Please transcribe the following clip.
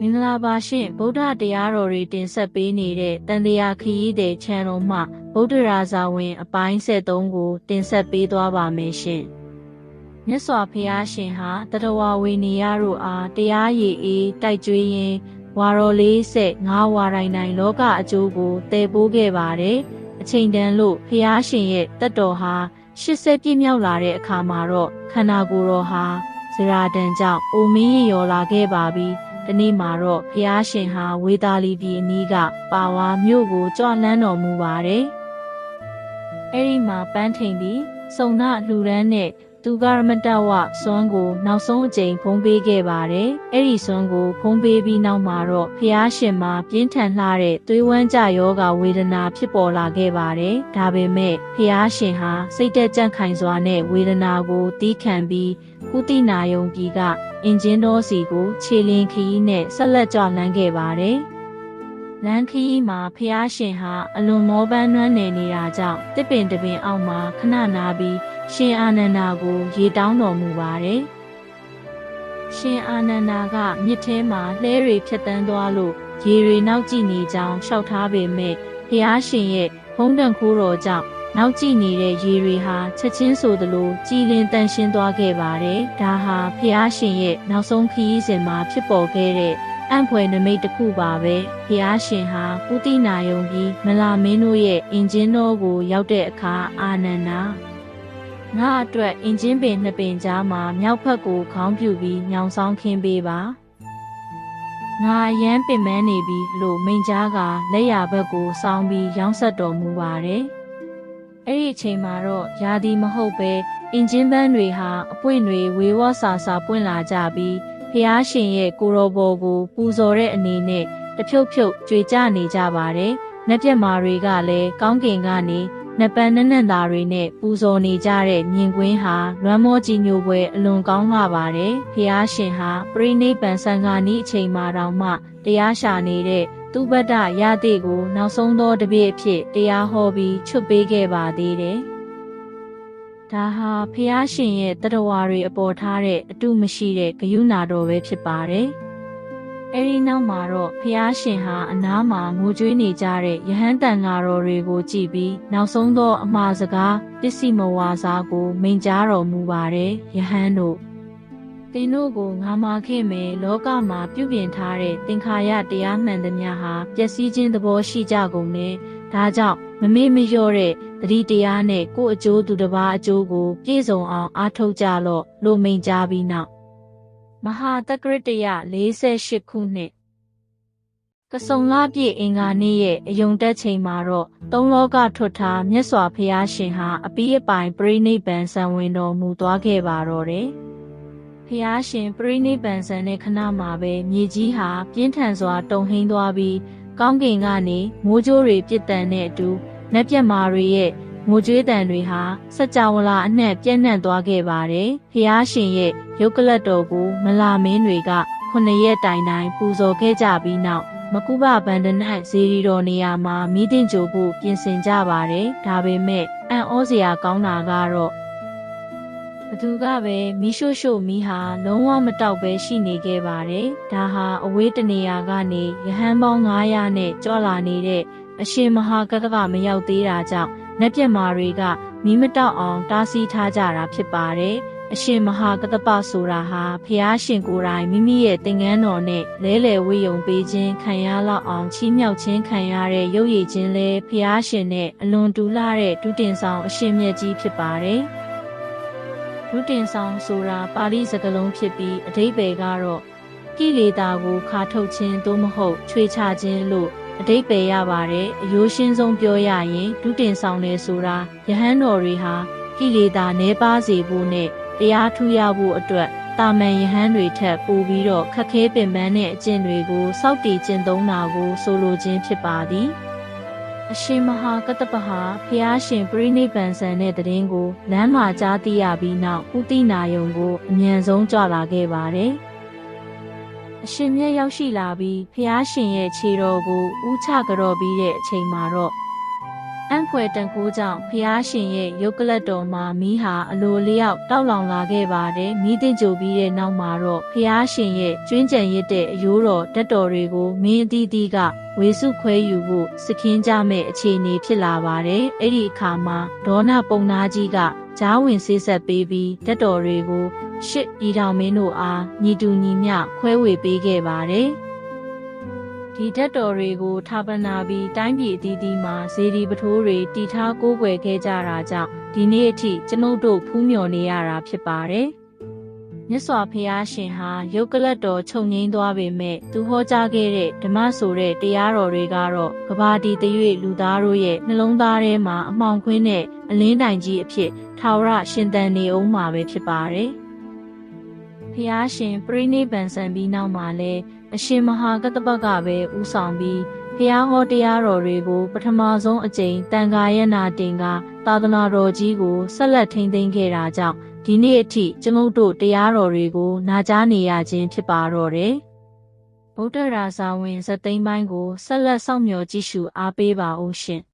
မင်္ဂလာပါရှင်ဗုဒ္ဓတရားတော်တွေတင်ဆက်ပေးနေတဲ့တန်တရားခရီးတဲ့ channel မှာဗုဒ္ဓရာဇဝင်အပိုင်း73ကိုတင်ဆက်ပေးသွားပါမယ်ရှင်မြတ်စွာဘုရားရှင်ဟာတတဝဝေနေရတို့အားတရားရည်အေးတိုက်ကြွေးရင်းဝါတော်45ဝါတိုင်းတိုင်းလောကအကျိုးကိုတည်ပိုးခဲ့ပါတယ်အချိန်တန်လို့ဘုရားရှင်ရဲ့တတ်တော်ဟာ80ပြည့်မြောက်လာတဲ့အခါမှာတော့ခန္ဓာကိုယ်တော်ဟာဇရာတန်ကြောင့်အိုမင်းရော်လာခဲ့ပါပြီဒီနေ့မှာတော့ဘုရားရှင်ဟာဝေသာလီပြည်အနီးကပါဝါမြို့ကိုကြွလန်းတော်မူပါတယ်။အဲဒီမှာပန်းထိန်ပြီးစုံနာလူရန်နဲ့သူကရမတဝစွမ်းကိုနောက်ဆုံးအကြိမ်ဖုံးပေးခဲ့ပါတယ်။အဲဒီစွမ်းကိုဖုံးပေးပြီးနောက်မှာတော့ဘုရားရှင်မှာပြင်းထန်လှတဲ့သွေးဝမ်းကြယောဂဝေဒနာဖြစ်ပေါ်လာခဲ့ပါတယ်။ဒါပေမဲ့ဘုရားရှင်ဟာစိတ်သက်ကြံ့ခိုင်စွာနဲ့ဝေဒနာကိုတီးခံပြီးကုသနာယုံပြည်ကအင်ဂျင်တော်စီကိုခြေလင်းခရီးနဲ့ဆက်လက်ကြွလန်းခဲ့ပါတယ်။လမ်းခရီးမှာဖျားရှင်ဟာအလွန်မောပန်းနွမ်းနယ်နေတာကြောင့်တစ်ပင်တစ်ပင်အောက်မှာခဏနာပြီးရှင်အာနန္ဒာကိုရေတောင်းတော်မူပါတယ်။ရှင်အာနန္ဒာကမြစ်ထဲမှာလှဲတွေဖြတ်တန်းသွားလို့ရေတွေနောက်ကျနေကြောင်းလျှောက်ထားပေမဲ့ဖျားရှင်ရဲ့ဘုံတန်ခိုးတော်ကြောင့်နောက်ကြည့်နေတဲ့ရေတွေဟာချက်ချင်းဆိုသလိုကြည်လင်တန့်ရှင်းသွားခဲ့ပါတယ်။ဒါဟာဖျားရှင်ရဲ့နောက်ဆုံးခရီးစဉ်မှာဖြစ်ပေါ်ခဲ့တဲ့အံ့ဖွယ်နမိတ်တစ်ခုပါပဲ။ဖျားရှင်ဟာပုတိနာယုံပြီးမလာမင်းတို့ရဲ့အင်ဂျင်တော်ကိုရောက်တဲ့အခါအာနန္ဒာငါအတွက်အင်ဂျင်ပင်နှစ်ပင်ကြားမှာမြောက်ဘက်ကိုခေါင်းပြူပြီးညောင်ဆောင်ခင်းပေးပါ။ငါရမ်းပင်ပန်းနေပြီလို့မိန်ကြားကလက်ရဘက်ကိုစောင်းပြီးရောင်းဆက်တော်မူပါတယ်။အဲ့ဒီအချိန်မှာတော့ယာဒီမဟုတ်ပဲအင်ဂျင်ပန်းတွေဟာအပွင့်တွေဝေဝါဆာဆာပွင့်လာကြပြီးဖျားရှင်ရဲ့ကိုရောဘော်ကိုပူဇော်တဲ့အနေနဲ့တဖြုတ်ဖြုတ်ကြွေကြနေကြပါတယ်။နက်ပြက်မာတွေကလည်းကောင်းကင်ကနေနပန်းနက်နက်သားတွေနဲ့ပူဇော်နေကြတဲ့မြင်ကွင်းဟာလွမ်းမောကြည်ညိုပွဲအလွန်ကောင်းလာပါတယ်။ဖျားရှင်ဟာပရိနိဗ္ဗာန်ဆံဃာနီးအချိန်မှာတောင်မှတရားရှာနေတဲ့သူပတ္တရတိကိုနောက်ဆုံးသောတပည့်အဖြစ်တရားဟောပြီးချွတ်ပေးခဲ့ပါသေးတယ်။ဒါဟာဖျားရှင်ရဲ့တတဝါတွေအပေါ်ထားတဲ့အတုမရှိတဲ့ဂရုဏာတော်ပဲဖြစ်ပါတယ်။အဲဒီနောက်မှာတော့ဖျားရှင်ဟာအနားမှာငိုကြွေးနေကြတဲ့ယဟန်တန်ဃာတော်တွေကိုကြည့်ပြီးနောက်ဆုံးသောအမှားစကားပစ္စည်းမဝါစာကိုမိန့်ကြားတော်မူပါတယ်။ယဟန်တို့သင်တို့ကိုငါမာခဲ့မယ်လောကမှာပြုပြင်ထားတဲ့သင်္ခါရတရားမှန်သမျှဟာပျက်စီးခြင်းသဘောရှိကြကုန်တယ်။ဒါကြောင့်မမေ့မလျော့တဲ့တတိတရားနဲ့ကိုယ့်အကျိုးသူတစ်ပါးအကျိုးကိုပြည့်စုံအောင်အားထုတ်ကြလော့လို့မိန့်ကြားပြီးနောက်မဟာတက္ကရတရ48ခုနှစ်ကဆုံလပြည့်အင်္ဂါနေ့ရဲ့အယုံတက်ချိန်မှာတော့သုံးလောကထွတ်ထားမြတ်စွာဘုရားရှင်ဟာအပြီးအပိုင်ပြိဋိဘံဆံဝင်တော်မူသွားခဲ့ပါတော့တယ်။ဖျားရှင်ပရိနိဗ္ဗာန်ဆန်တဲ့ခဏမှာပဲမြေကြီးဟာပြင်းထန်စွာတုန်ဟိန်းသွားပြီးကောင်းကင်ကနေမိုးကြိုးတွေပြစ်တန်တဲ့အတူနက်ပြက်မာတွေရဲ့ငိုကြွေးတန်တွေဟာစัจ java လာအနှံ့ပြန့်နှံ့သွားခဲ့ပါတယ်။ဖျားရှင်ရဲ့ရုပ်ကလတ်တော်ကိုမလာမင်းတွေက9ရက်တိုင်တိုင်ပူဇော်ခဲ့ကြပြီးနောက်မကုဘဗန္ဒနဇေရီတော်နေရာမှာမိသင်ကြိုဖို့ပြင်ဆင်ကြပါတယ်။ဒါပေမဲ့အံ့ဩစရာကောင်းတာကတော့ဘသူကပဲမီးရှို့ရှို့မီးဟာလုံးဝမတောက်ပဲရှိနေခဲ့ပါတယ်။ဒါဟာအဝေးတနေရာကနေရဟန်းပေါင်း900နဲ့ကြွလာနေတဲ့အရှင်မဟာကတ္တကမရောက်သေးတာကြောင့်နက်ပြက်မာတွေကမီးမတောက်အောင်တားဆီးထားကြတာဖြစ်ပါတယ်။အရှင်မဟာကတ္တပဆိုတာဟာဖျားရှင်ကိုယ်တိုင်မိမိရဲ့သင်္ကန်းတော်နဲ့လဲလှယ်ဝေယုံပေးခြင်းခံရလောက်အောင်ချီးမြှောက်ခြင်းခံရတဲ့ရုပ်ရည်ခြင်းလဲဖျားရှင်နဲ့အလွန်တူလာတဲ့ဒုတင်ဆောင်အရှင်မြတ်ကြီးဖြစ်ပါတယ်။ဒုတင်ဆောင်ဆိုတာပါဠိစကားလုံးဖြစ်ပြီးအဓိပ္ပာယ်ကတော့ကိလေသာကိုခါထုတ်ခြင်းသို့မဟုတ်ချွေချခြင်းလို့အဓိပ္ပာယ်ရပါတယ်အယိုးရှင်းဆုံးပြောရရင်ဒုတင်ဆောင်တယ်ဆိုတာယဟန်တော်တွေဟာကိလေသာနည်းပါးစေဖို့နဲ့တရားထူရဖို့အတွက်တာမန်ယဟန်တွေထက်ပိုပြီးတော့ခက်ခဲပင်ပန်းတဲ့အကျင့်တွေကိုစောင့်တည်ကျင့်သုံးတာကိုဆိုလိုခြင်းဖြစ်ပါသည်အရှင်မဟာကတ္တပဟာဖျားရှင်ပြိနိဗ္ဗာန်ဆန်တဲ့တည်င်းကိုလမ်းမှာကြားသိရပြီးနောက်ဥတိနာယုံကိုအမြန်ဆုံးကြွလာခဲ့ပါတယ်။အရှင်မြတ်ရောက်ရှိလာပြီးဖျားရှင်ရဲ့ခြေတော်ကိုဥချကြော်ပြီးတဲ့အချိန်မှာတော့ အံ့ဖွယ်တန်ခိုးကြောင့်ဖျားရှင်ရဲ့ရုပ်ကလတ်တော်မှာမီးဟာအလိုလျောက်တောက်လောင်လာခဲ့ပါတယ်။မီးတင်ကြိုပြီးတဲ့နောက်မှာတော့ဖျားရှင်ရဲ့ကျွင်းကြံရစ်တဲ့အယိုးတော်ဓာတ်တော်တွေကိုမင်းအသီးသီးကဝေစုခွဲယူဖို့စခင်းကြမဲ့အခြေအနေဖြစ်လာပါတယ်။အဲ့ဒီအခါမှာဒေါနပုံနာကြီးကကြားဝင်ဆေးဆက်ပေးပြီးဓာတ်တော်တွေကိုရှစ်ပြည်တော်မင်းတို့အားညီတူညီမျှခွဲဝေပေးခဲ့ပါတယ်။ဒီဓာတ်တော်တွေကိုထာပနာပြီးတိုင်းပြည်အသီးသီးမှာဇေဒီပထိုးတွေတည်ထားကိုးကွယ်ခဲ့ကြတာကြောင့်ဒီနေ့အထိကျွန်ုပ်တို့ဖူးမြော်နေရတာဖြစ်ပါတယ်။မြတ်စွာဘုရားရှင်ဟာယုတ်ကလတ်တော်ချုပ်ငိမ့်သွားပေမဲ့သူဟောကြားခဲ့တဲ့ဓမ္မဆိုတဲ့တရားတော်တွေကတော့ကဘာတီတရွေ့လူသားတို့ရဲ့နှလုံးသားထဲမှာအမှောင်ခွင်းနဲ့အလင်းတိုင်ကြီးအဖြစ်ထာဝရရှင်သန်နေအောင်မှာပဲဖြစ်ပါတယ်။ဘုရားရှင်ပြိဋိဘံဆံပြီးနောက်မှာလဲအရှင်မဟာကတ္တပကပဲဥဆောင်ပြီးဘုရားဟောတရားတော်တွေကိုပထမဆုံးအကြိမ်တန်ခါရနာတင်ကသာသနာတော်ကြီးကိုဆက်လက်ထိန်းသိမ်းခဲ့တာကြောင့်ဒီနေ့အထိကျွန်ုပ်တို့တရားတော်တွေကိုနာကြားနေရခြင်းဖြစ်ပါတော့တယ်။ဗုဒ္ဓရာဇဝင်ဇတ်သိမ်းပိုင်းကိုဆက်လက်စောင့်မျှော်ကြည့်ရှုအားပေးပါဦးရှင်။